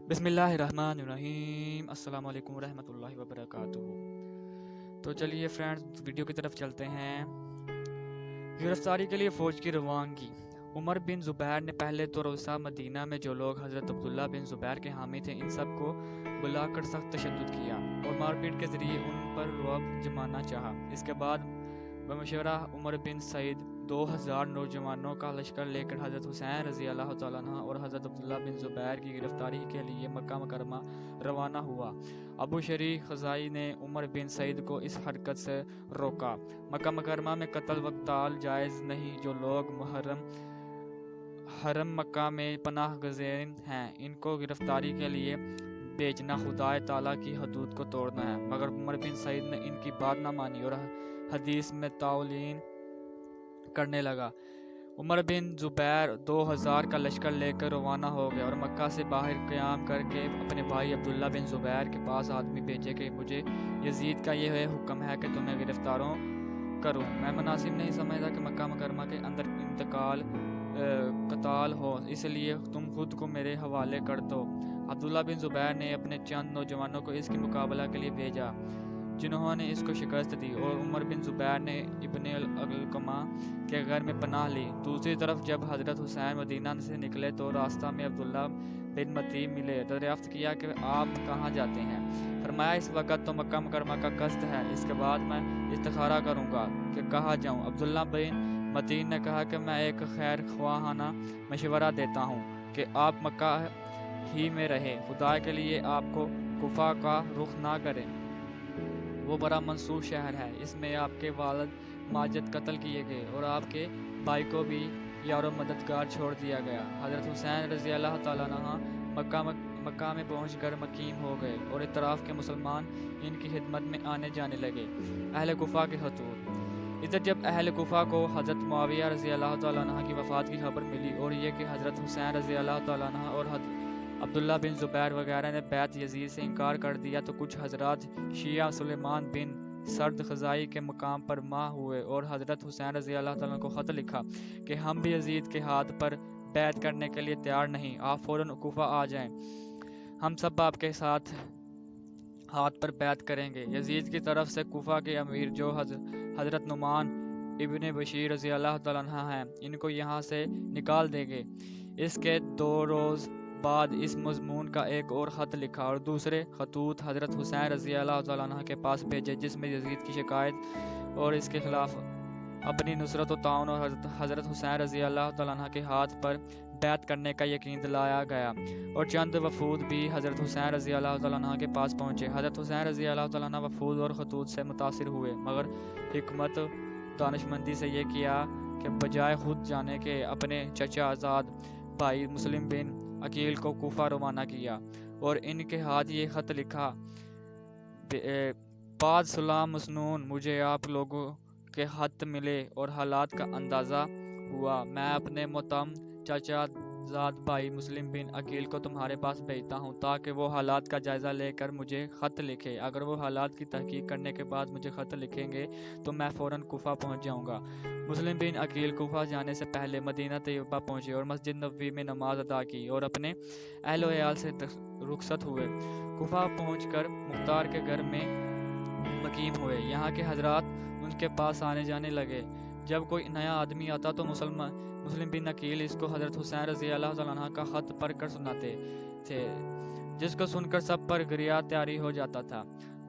बिस्मिल्लाहिर्रहमानिर्रहीम। अस्सलाम वालेकुम रहमतुल्लाहि व बरकातुहू। तो चलिए फ्रेंड्स, वीडियो की तरफ चलते हैं। गिरफ्तारी के लिए फ़ौज की रवानगी। उमर बिन ज़ुबैर ने पहले तो रोज़ा मदीना में जो लोग हज़रत अब्दुल्ला बिन ज़ुबैर के हामी थे इन सब को बुलाकर सख्त तशद्दुद किया और मारपीट के ज़रिए उन पर रुअब जमाना चाहा। इसके बाद बमशवरा उमर बिन सईद 2000 नौजवानों का लश्कर लेकर हज़रत हुसैन रज़ी अल्लाह तआला अन्हु और हज़रत अब्दुल्ला बिन ज़ुबैर की गिरफ्तारी के लिए मक्का मुकर्रमा रवाना हुआ। अबू शरी ख़ज़ाई ने उमर बिन सईद को इस हरकत से रोका। मक्का मुकर्रमा में कत्ल व क़ताल जायज़ नहीं। जो लोग हरम मक्का में पनाह गज़ीन हैं इनको गिरफ्तारी के लिए भेजना खुदाए ताला की हदूद को तोड़ना है। मगर उमर बिन सईद ने इनकी बात ना मानी और हदीस में तावील करने लगा। उमर बिन ज़ुबैर 2000 का लश्कर लेकर रवाना हो गया और मक्का से बाहर क़याम करके अपने भाई अब्दुल्ला बिन ज़ुबैर के पास आदमी भेजे कि मुझे यजीद का यह हुक्म है कि तुम्हें गिरफ्तारों करूं। मैं मुनासिब नहीं समझता कि मक्का मुकर्रमा के अंदर कताल हो, इसलिए तुम खुद को मेरे हवाले कर दो। अब्दुल्ला बिन ज़ुबैर ने अपने चंद नौजवानों को इसके मुकाबला के लिए भेजा जिन्होंने इसको शिकस्त दी और उमर बिन ज़ुबैर ने इब्न अलकमा के घर में पनाह ली। दूसरी तरफ जब हज़रत हुसैन मदीना से निकले तो रास्ता में अब्दुल्ला बिन मती मिले। दरियाफ्त किया कि आप कहाँ जाते हैं? फरमाया, इस वक्त तो मक्का मुकर्रमा का कस्त है, इसके बाद मैं इस्तिखारा करूँगा कि कहाँ जाऊँ। अब्दुल्ला बिन मतीन ने कहा कि मैं एक खैर ख्वाहाना मशवरा देता हूँ कि आप मक्का ही में रहें। खुदा के लिए आपको कुफा का रुख ना करें, वो बड़ा मंसूब शहर है। इसमें आपके वालिद माजिद कत्ल किए गए और आपके भाई को भी यारो मददगार छोड़ दिया गया। हज़रत हुसैन रज़ी अल्लाह तआला अन्हु मक्का में पहुंचकर मकीम हो गए और इतराफ़ के मुसलमान इनकी खिदमत में आने जाने लगे। अहले कुफा के खतूत। इधर जब अहले कुफा को हज़रत मुआविया रज़ी अल्लाह तआला अन्हु की वफ़ात की खबर मिली और ये कि हज़रत हुसैन रज़ी अल्लाह तआला अन्हु और अब्दुल्ला बिन ज़ुबैर वगैरह ने बैत यजीद से इनकार कर दिया तो कुछ हजरात शिया सुलेमान बिन सर्द ख़ज़ाई के मकाम पर माह हुए और हज़रत हुसैन रज़ी अल्लाह तआला को ख़त लिखा कि हम भी यजीद के हाथ पर बैत करने के लिए तैयार नहीं, आप फ़ौरन कुफा आ जाएं, हम सब आपके साथ हाथ पर बैत करेंगे। यजीद की तरफ से कुफा के अमीर जो हज़रत नुमान इब्न बशीर रज़ी अल्लाह तआला अन्हु हैं इनको यहाँ से निकाल देंगे। इसके 2 रोज़ बाद इस मज़मून का एक और ख़त लिखा और दूसरे खतूत हज़रत हुसैन रज़ी अल्लाह तआला अन्हु के पास भेजे जिसमें यजीद की शिकायत और इसके ख़िलाफ़ अपनी नुसरत व ताउन और हज़रत हुसैन रज़ी अल्लाह तआला अन्हु के हाथ पर बैत करने का यकीन दिलाया गया। और चंद वफूद भी हज़रत हुसैन रज़ी अल्लाह तआला अन्हु के पास पहुँचे। हज़रत हुसैन रज़ी अल्लाह तआला अन्हु वफूद और खतूत से मुतासिर हुए मगर हिकमत दानिशमंदी से ये किया कि बजाय खुद जाने के अपने चचा आज़ाद भाई मुस्लिम बिन अकील को कुफा रवाना किया और इनके हाथ ये ख़त लिखा, बाद सुलाम मसनून, मुझे आप लोगों के ख़त मिले और हालात का अंदाज़ा हुआ। मैं अपने मोहतरम चाचा ज़ाद भाई मुस्लिम बिन अकील को तुम्हारे पास भेजता हूँ ताकि वो हालात का जायज़ा लेकर मुझे ख़त लिखे। अगर वो हालात की तहकीक करने के बाद मुझे ख़त लिखेंगे तो मैं फ़ौरन कुफा पहुँच जाऊँगा। मुस्लिम बिन अकील कुफा जाने से पहले मदीना तैयबा पहुँचे और मस्जिद नबवी में नमाज अदा की और अपने अहलो अयाल से रुखसत हुए। कुफा पहुँचकर मुख्तार के घर में मकीम हुए। यहाँ के हजरात उनके पास आने जाने लगे। जब कोई नया आदमी आता तो मुस्लिम बिन अकील इसको हज़रत हुसैन रज़ी अल्लाह तआला अन्हु का ख़त पढ़ कर सुनाते थे, जिसको सुनकर सब पर गिरिया तैयारी हो जाता था।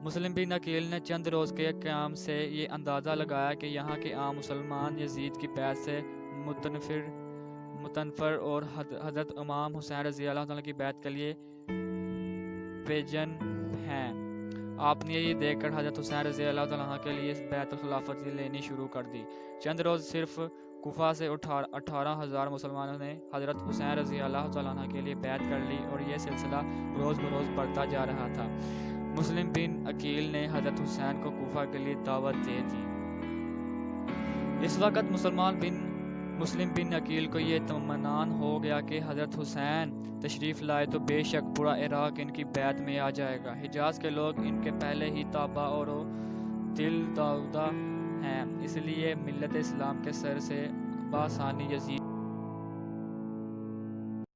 मुस्लिम बिन अकील ने चंद रोज़ के क़याम से ये अंदाज़ा लगाया कि यहाँ के आम मुसलमान यजीद की बैत से मुतनफ़र और हज़रत इमाम हुसैन रज़ी अल्लाह तआला की बैत के लिए बेजन हैं। आपने ये देखकर हज़रत हुसैन रज़ी अल्लाह तआला अन्हु के लिए बैतुल खिलाफत लेनी शुरू कर दी। चंद रोज़ सिर्फ कुफा से 18,000 मुसलमानों ने हज़रत हुसैन रज़ी अल्लाह तआला अन्हु के लिए बैत कर ली और यह सिलसिला रोज़ बरोज़ बढ़ता जा रहा था। मुस्लिम बिन अकील ने हज़रत हुसैन को कुफा के लिए दावत दे दी। इस वक्त मुस्लिम बिन अकील को ये तमन्नान हो गया कि हज़रत हुसैन तशरीफ़ लाए तो बेशक पूरा इराक़ इनकी बैत में आ जाएगा। हिजाज़ के लोग इनके पहले ही ताबा और दिल दाऊदा हैं, इसलिए मिल्लत इस्लाम के सर से बासानी यजीद